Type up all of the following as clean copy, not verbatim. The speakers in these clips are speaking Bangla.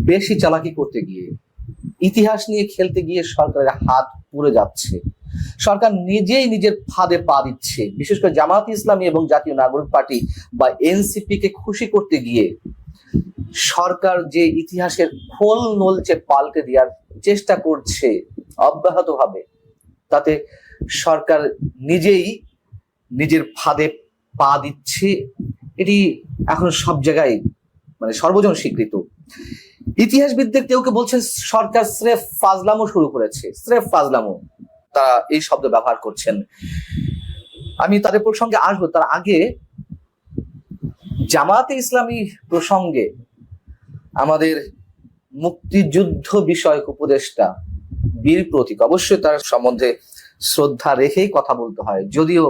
বেশি চালাকি করতে গিয়ে, ইতিহাস নিয়ে খেলতে গিয়ে সরকারের হাত পুড়ে যাচ্ছে। সরকার নিজেই নিজের ফাঁদে পা দিচ্ছে। বিশেষ করে জামায়াত ইসলামী এবং জাতীয় নাগরিক পার্টি বা এনসিপি কে খুশি করতে গিয়ে সরকার যে ইতিহাসের খোল নলচে পাল্টে দেওয়ার চেষ্টা করছে অব্যাহতভাবে, তাতে সরকার নিজেই নিজের ফাঁদে পা দিচ্ছে। এটি এখন সব জায়গায় মানে সর্বজন স্বীকৃত। ইতিহাসবিদদের কেউ কেউ বলছেন সরকার স্রেফ ফাজলামো শুরু করেছে, স্রেফ ফাজলামো, তারা এই শব্দ ব্যবহার করছেন। আমি তাদের প্রসঙ্গে আসবো, তার আগে জামায়াতে ইসলামী প্রসঙ্গে আমাদের মুক্তিযুদ্ধ বিষয়ক উপদেষ্টা বীর প্রতীক, অবশ্যই তার সম্বন্ধে শ্রদ্ধা রেখেই কথা বলতে হয়, যদিও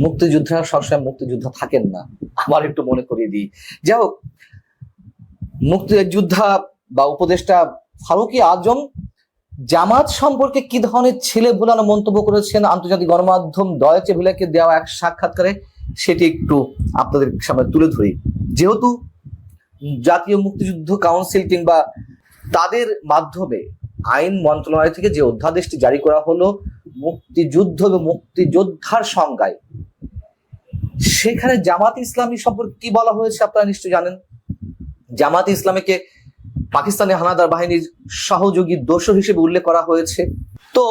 মুক্তিযোদ্ধারা সবসময় মুক্তিযোদ্ধা থাকেন না, আমার একটু মনে করিয়ে দিই। যাই হোক, মুক্তিযোদ্ধা বা উপদেষ্টা ফারুকী আজম জামাত সম্পর্কে কি ধরনের ছেলে ভুলানো মন্তব্য করেছেন আন্তর্জাতিক গণমাধ্যম ডয়েচে ভেলেকে দেওয়া এক সাক্ষাৎকারে, সেটি একটু আপনাদের সামনে তুলে ধরি। যেহেতু জাতীয় মুক্তিযুদ্ধ কাউন্সিল কিংবা তাদের মাধ্যমে আইন মন্ত্রণালয় থেকে যে অধ্যাদেশটি জারি করা হলো মুক্তিযুদ্ধ এবং মুক্তিযোদ্ধার সংজ্ঞায়, সেখানে জামাত ইসলামী সম্পর্কে কি বলা হয়েছে আপনারা নিশ্চয়ই জানেন। জামাত ইসলামীকে পাকিস্তানি হানাদার বাহিনীর সহযোগী দোসর হিসেবে উল্লেখ করা হয়েছে। তো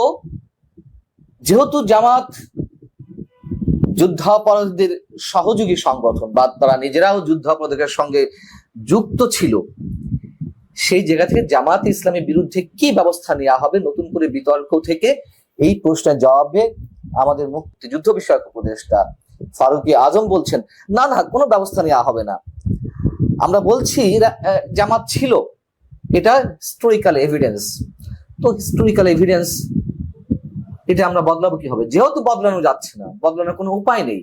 যেহেতু জামাত যুদ্ধাপরাধীদের সহযোগী সংগঠন বা তারা নিজেরাও যুদ্ধাপরাধীদের সঙ্গে যুক্ত ছিল, সেই জায়গা থেকে জামাত ইসলামের বিরুদ্ধে কি ব্যবস্থা নেওয়া হবে নতুন করে বিতর্ক থেকে, এই প্রশ্নের জবাবে আমাদের মুক্তিযুদ্ধ বিষয়ক উপদেষ্টা ফারুকী আজম বলছেন না না, কোনো ব্যবস্থা নেওয়া হবে না। আমরা বলছি জামাত ছিল, এটা হিস্টোরিক্যাল এভিডেন্স। তো হিস্টোরিক্যাল এভিডেন্স এটা আমরা বদলাবো কিভাবে? যেহেতু বদলানো যাচ্ছে না, বদলানোর কোনো উপায় নেই,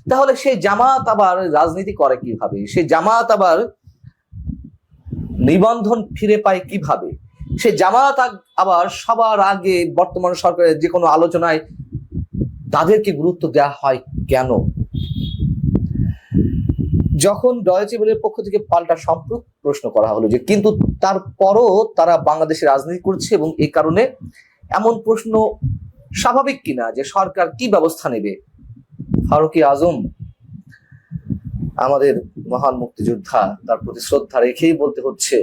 তাহলে সেই জামাত আবার রাজনীতি করে কিভাবে? সেই জামাত আবার নিবন্ধন ফিরে পায় কিভাবে? সেই জামাত আবার সবার আগে বর্তমান সরকারের যে কোনো আলোচনায় তাদেরকে গুরুত্ব দেওয়া হয় কেন? যখন ডয়েচে ভেলের পক্ষ থেকে পাল্টা সম্পূরক প্রশ্ন করা হলো যে কিন্তু তারপরও তারা বাংলাদেশে রাজনীতি করছে এবং এই কারণে এমন প্রশ্ন স্বাভাবিক কিনা যে সরকার কি ব্যবস্থা নেবে, ফারুকী আজম আমাদের মহান মুক্তিযোদ্ধা, তার প্রতি শ্রদ্ধা রেখেই বলতে হচ্ছে,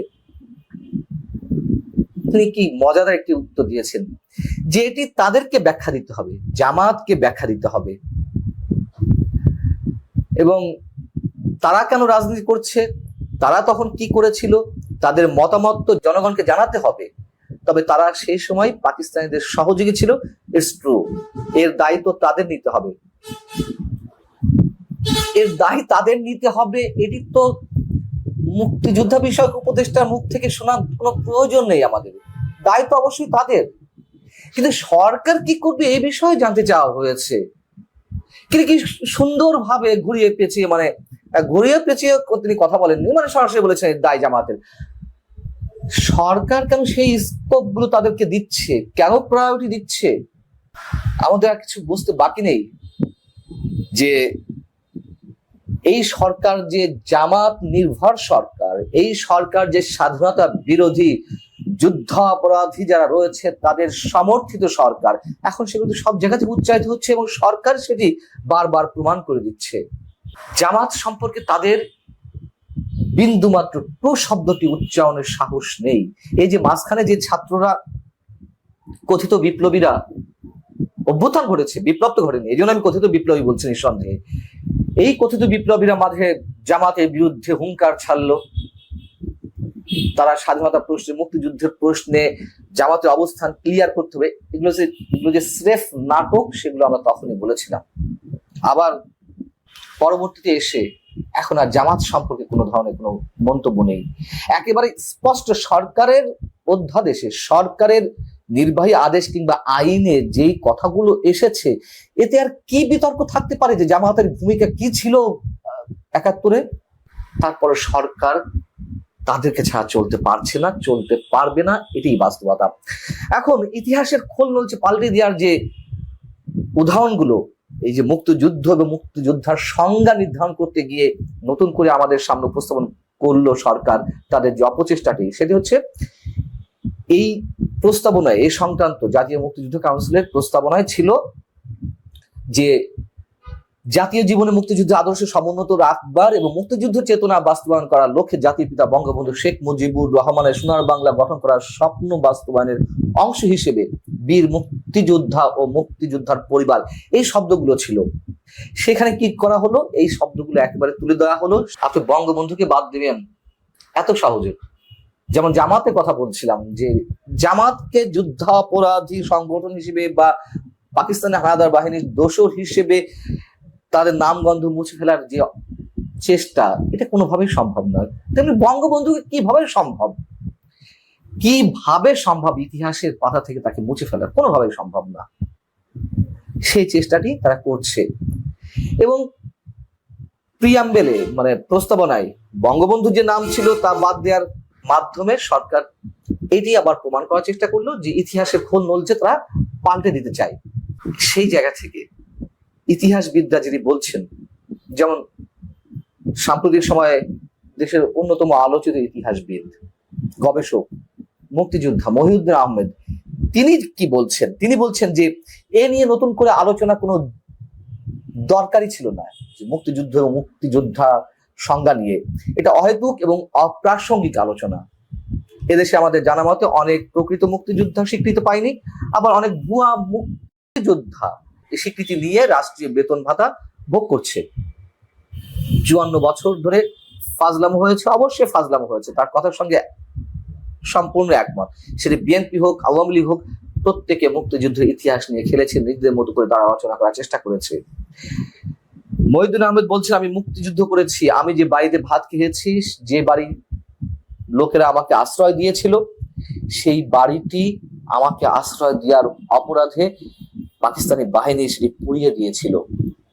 তিনি কি মজাদার একটি উত্তর দিয়েছেন যে এটি তাদেরকে ব্যাখ্যা দিতে হবে, জামাতকে ব্যাখ্যা দিতে হবে, এবং তারা কেন রাজনীতি করছে, তারা তখন কি করেছিল, তাদের মতামত তো জনগণকে জানাতে হবে। তবে তারা সেই সময় পাকিস্তানিদের সহযোগী ছিল, ইটস ট্রু, এর দায়িত্ব তাদের নিতে হবে, এর দায় তাদের নিতে হবে। এটি তো মুক্তিযোদ্ধা বিষয়ক উপদেষ্টার মুখ থেকে শোনার কোনো প্রয়োজন নেই, আমাদের দায়িত্ব অবশ্যই তাদের। কিন্তু সরকার কি করবে এই বিষয়ে জানতে চাওয়া হয়েছে। কিন্তু কি সুন্দরভাবে ঘুরিয়ে পেঁচিয়ে তিনি কথা বলেননি, মানে সরাসরি বলেছেন দায় জামাতের। সরকার কেন সেই স্কোপ গুলো তাদেরকে দিচ্ছে, কেন প্রায়োরিটি দিচ্ছে, আমাদের আর কিছু বুঝতে বাকি নেই। যে এই সরকার যে জামাত নির্ভর সরকার, এই সরকার যে স্বাধীনতা বিরোধী যুদ্ধাপরাধী যারা রয়েছে তাদের সমর্থিত সরকার, এখন সেগুলো সব জায়গাতে উচ্চারিত হচ্ছে এবং সরকার সেটি বারবার প্রমাণ করে দিচ্ছে। জামাত সম্পর্কে তাদের বিন্দুমাত্র টু শব্দটি উচ্চারণের সাহস নেই। এই যে মাঝখানে যে ছাত্ররা কথিত বিপ্লবীরা অভ্যুত্থান ঘটেছে, বিপ্লব তো ঘটেনি, এই জন্য আমি কথিত বিপ্লবী বলছি নিঃসন্দেহে, এই কথিত বিপ্লবীরা মাঝে জামাতের বিরুদ্ধে হুঙ্কার ছাড়লো, তারা স্বাধীনতা প্রশ্নে মুক্তিযুদ্ধের প্রশ্নে জামাতের অবস্থান ক্লিয়ার করতে হবে, এগুলো যে স্রেফ নাটক সেগুলো আমরা তখনই বলেছিলাম। আবার পরবর্তীতে এসে এখন আর জামাত সম্পর্কে কোনো ধরনের কোনো মন্তব্য নেই, একেবারে স্পষ্ট সরকারের অধ্যাদেশে, সরকারের নির্বাহী আদেশ কিংবা আইনে যেই কথাগুলো এসেছে, এতে আর কি বিতর্ক থাকতে পারে যে জামাতের ভূমিকা কি ছিল ৭১-এ? তারপরে সরকার তাদেরকে ছাড়া চলতে পারছে না, চলতে পারবে না, এটাই বাস্তবতা। এখন ইতিহাসের খোল নলচে পাল্টে দেওয়ার যে উদাহরণগুলো, এই যে মুক্তিযুদ্ধ এবং মুক্তিযোদ্ধার সংজ্ঞা নির্ধারণ করতে গিয়ে নতুন করে আমাদের সামনে উপস্থাপন করলো সরকার, তাদের যে অপচেষ্টাটি, সেটি হচ্ছে এই প্রস্তাবনায়, এই সংক্রান্ত জাতীয় মুক্তিযুদ্ধ কাউন্সিলের প্রস্তাবনায় ছিল যে জাতীয় জীবনে মুক্তিযুদ্ধের আদর্শ সমুন্নত রাখবার এবং মুক্তিযুদ্ধ চেতনা বাস্তবায়ন করার লক্ষ্যে জাতির পিতা বঙ্গবন্ধু শেখ মুজিবুর রহমানের সোনার বাংলা গঠন করার স্বপ্ন বাস্তবায়নের অংশ হিসেবে বীর মুক্তিযোদ্ধা ও মুক্তিযোদ্ধার পরিবার, এই শব্দগুলো ছিল। সেখানে কি করা হলো, এই শব্দগুলো একেবারে তুলে দেওয়া হলো। আপনি বঙ্গবন্ধুকে বাদ দিবেন এত সহজে? যেমন জামাতের কথা বলছিলাম, যে জামাতকে যুদ্ধাপরাধী সংগঠন হিসেবে বা পাকিস্তানের হানাদার বাহিনীর দোসর হিসেবে তাদের নামগন্ধ মুছে ফেলার যে চেষ্টা, এটা কোনোভাবেই সম্ভব নয়। তেমনি বঙ্গবন্ধুকে কিভাবে সম্ভব ইতিহাসের পাতা থেকে তাকে মুছে ফেলা? কোনোভাবেই সম্ভব না। সেই চেষ্টাটি তারা করছে এবং প্রিয়াম্বেলে মানে প্রস্তাবনায় বঙ্গবন্ধুর যে নাম ছিল তা বাদ দেওয়ার মাধ্যমে সরকার এটি আবার প্রমাণ করার চেষ্টা করলো যে ইতিহাসের খোল নলছে তারা পাল্টে দিতে চায়। সেই জায়গা থেকে ইতিহাসবিদরা যিনি বলছেন, যেমন সাম্প্রতিক সময়ে দেশের অন্যতম আলোচিত ইতিহাসবিদ, গবেষক, মুক্তিযোদ্ধা মহিউদ্দিন আহমেদ, তিনি কি বলছেন? তিনি বলছেন যে এ নিয়ে নতুন করে আলোচনা কোনো দরকারই ছিল না। মুক্তিযুদ্ধ ও মুক্তিযোদ্ধা সংজ্ঞা নিয়ে এটা অহেতুক এবং অপ্রাসঙ্গিক আলোচনা। এদেশে আমাদের জানা মতে অনেক প্রকৃত মুক্তিযোদ্ধা স্বীকৃতি পায়নি, আবার অনেক ভুয়া মুক্তিযোদ্ধা এই স্বীকৃতি নিয়ে রাষ্ট্রীয় বেতন ভাতা ভোগ করছে। 54 বছর ধরে ফাজলামো হয়েছে, অবশ্যই ফাজলামো হয়েছে, তার কথার সঙ্গে সম্পূর্ণ একমত। সেটি বিএনপি হোক, আওয়ামী লীগ হোক, প্রত্যেকে মুক্তিযুদ্ধের ইতিহাস নিয়ে খেলেছে, নিজেদের মতো করে তারা আলোচনা করার চেষ্টা করেছে। মহিউদ্দিন আহমেদ বলছেন, আমি মুক্তিযুদ্ধ করেছি, আমি যে বাড়িতে ভাত খেয়েছি, যে বাড়ি লোকেরা আমাকে আশ্রয় দিয়েছিল, সেই বাড়িটি আমাকে আশ্রয় দেওয়ার অপরাধে পাকিস্তানি বাহিনী সেটি পুড়িয়ে দিয়েছিল।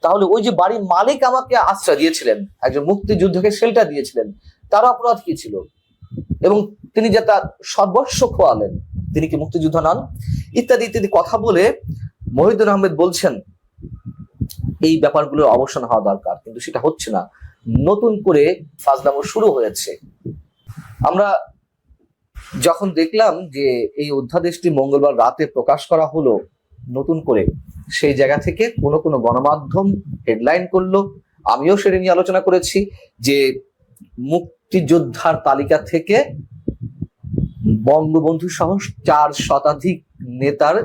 তাহলে ওই যে বাড়ির মালিক আমাকে আশ্রয় দিয়েছিলেন, একজন মুক্তিযুদ্ধকে শেল্টার দিয়েছিলেন, তার অপরাধ কি ছিল? এবং তিনি যে তার সর্বস্ব খোয়ালেন, তিনি কি মুক্তিযোদ্ধা নন? ইত্যাদি ইত্যাদি কথা বলে মহিউদ্দিন আহমেদ বলছেন এই ব্যাপারগুলোর অবসান হওয়া দরকার, কিন্তু সেটা হচ্ছে না। নতুন করে ফাজলামো শুরু হয়েছে। আমরা যখন দেখলাম যে এই অধ্যাদেশটি মঙ্গলবার রাতে প্রকাশ করা হলো নতুন করে, সেই জায়গা থেকে কোনো গণমাধ্যম হেডলাইন করলো, আমিও সেটা নিয়ে আলোচনা করেছি, যে মুক্তিযোদ্ধার তালিকা থেকে বঙ্গবন্ধু সহ 4 শতাধিক নেতার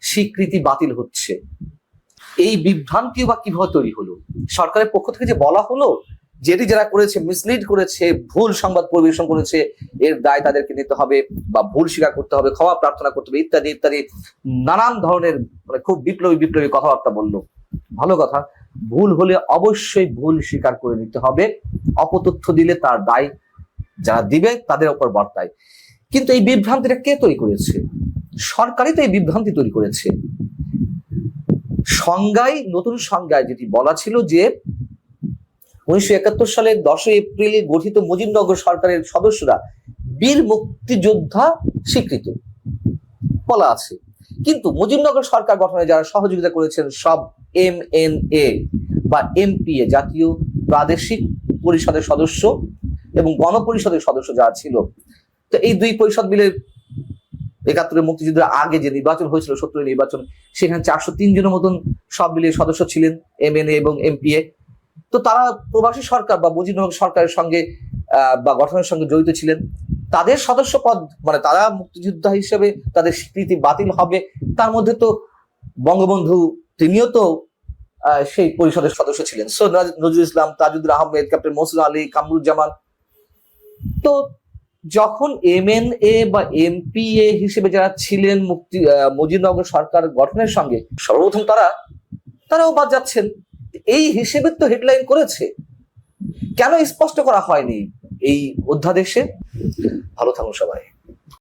স্বীকৃতি বাতিল হচ্ছে। এই বিভ্রান্তি বা কিভাবে তৈরি হলো? সরকারের পক্ষ থেকে যে বলা হলো যেটি যারা করেছে, মিসলিড করেছে, ভুল সংবাদ পরিবেশন করেছে, এর দায় তাদেরকে নিতে হবে বা ভুল স্বীকার করতে হবে, ক্ষমা প্রার্থনা করতে হবে, ইত্যাদি ইত্যাদি নানান ধরনের মানে খুব বিপ্লবী কথাবার্তা বললো। ভালো কথা, ভুল হলে অবশ্যই ভুল স্বীকার করে নিতে হবে, অপতথ্য দিলে তার দায় যারা দিবে তাদের উপর বর্তায়। কিন্তু এই বিভ্রান্তিটা কে তৈরি করেছে? সরকারই তো এই বিভ্রান্তি তৈরি করেছে। নতুন সংজ্ঞায় যেটি বলা ছিল যে 1971 সালের 10 এপ্রিলে গঠিত মুজিবনগর সরকারের সদস্যরা বীর মুক্তিযোদ্ধা স্বীকৃত বলা আছে, কিন্তু মুজিবনগর সরকার গঠনে যারা সহযোগিতা করেছেন সব MNA বা MPA, জাতীয় প্রাদেশিক পরিষদের সদস্য এবং গণপরিষদের সদস্য যারা ছিল, তো এই দুই পরিষদ মিলে 71 মুক্তিযুদ্ধের আগে যে নির্বাচন হয়েছিল, 70 নির্বাচন, সেখানে 403 জনের মতন সব মিলিয়ে সদস্য ছিলেন MNA এবং MPA। তো তারা প্রবাসী সরকার বা মুজিবনগর সরকারের সঙ্গে বা গঠনের সঙ্গে জড়িত ছিলেন। তাদের সদস্য পদ মানে তারা মুক্তিযোদ্ধা হিসেবে তাদের স্বীকৃতি বাতিল হবে, তার মধ্যে তো বঙ্গবন্ধু তিনিও তো সেই পরিষদের সদস্য ছিলেন। নজরুল ইসলাম, তাজুদ্দিন আহমেদ, ক্যাপ্টেন মহসিন আলী, কামরুজ্জামান। তো যখন MNA বা MPA হিসেবে যারা ছিলেন মুজিবনগর সরকার গঠনের সঙ্গে, সর্বপ্রথম তারাও বাদ যাচ্ছেন। এই হিসেবে তো হেডলাইন করেছে, কেন স্পষ্ট করা হয়নি এই অধ্যাদেশে? ভালো থাকুন সবাই।